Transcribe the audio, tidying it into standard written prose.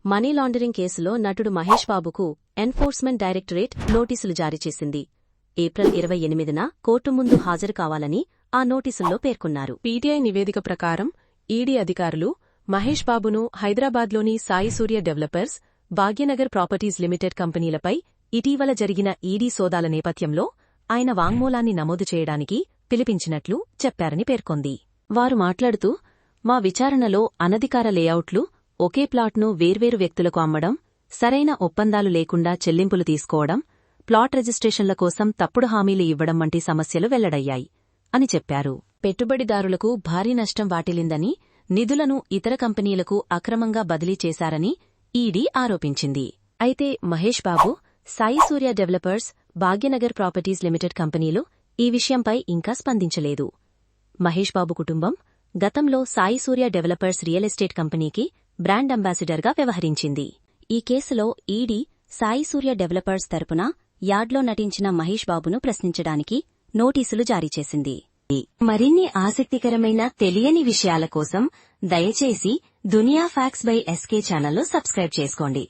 Money laundering కేసులో నటుడు మహేష్ బాబుకు ఎన్ఫోర్స్మెంట్ డైరెక్టరేట్ నోటీసులు జారీ చేసింది. ఏప్రిల్ 28న కోర్టు ముందు హాజరు కావాలని ఆ నోటీసుల్లో పేర్కొన్నారు. పీటీఐ నివేదిక ప్రకారం ఈడీ అధికారులు మహేష్ బాబును హైదరాబాద్లోని సాయి సూర్య డెవలపర్స్, భాగ్యనగర్ ప్రాపర్టీస్ లిమిటెడ్ కంపెనీలపై ఇటీవల జరిగిన ఈడీ సోదాల నేపథ్యంలో ఆయన వాంగ్మూలాన్ని నమోదు చేయడానికి పిలిపించినట్లు చెప్పారని పేర్కొంది. వారు మాట్లాడుతూ, మా విచారణలో అనధికార లేఅవుట్లు, ఒకే ప్లాట్ను వేర్వేరు వ్యక్తులకు అమ్మడం, సరైన ఒప్పందాలు లేకుండా చెల్లింపులు తీసుకోవడం, ప్లాట్ రిజిస్ట్రేషన్ల కోసం తప్పుడు హామీలు ఇవ్వడం వంటి సమస్యలు వెల్లడయ్యాయి అని చెప్పారు. పెట్టుబడిదారులకు భారీ నష్టం వాటిల్లిందని, నిధులను ఇతర కంపెనీలకు అక్రమంగా బదిలీ చేశారని ఈడీ ఆరోపించింది. అయితే మహేష్ బాబు, సాయి సూర్య డెవలపర్స్, భాగ్యనగర్ ప్రాపర్టీస్ లిమిటెడ్ కంపెనీలు ఈ విషయంపై ఇంకా స్పందించలేదు. మహేష్ బాబు కుటుంబం గతంలో సాయి సూర్య డెవలపర్స్ రియల్ ఎస్టేట్ కంపెనీకి బ్రాండ్ అంబాసిడర్గా వ్యవహరించింది. ఈ కేసులో ఈడీ సాయి సూర్య డెవలపర్స్ తరపున యార్డ్లో నటించిన మహేష్ బాబును ప్రశ్నించడానికి నోటీసులు జారీ చేసింది. మరిన్ని ఆసక్తికరమైన తెలియని విషయాల కోసం దయచేసి దునియా ఫ్యాక్ట్స్ బై ఎస్కే ఛానల్ను సబ్స్క్రైబ్ చేసుకోండి.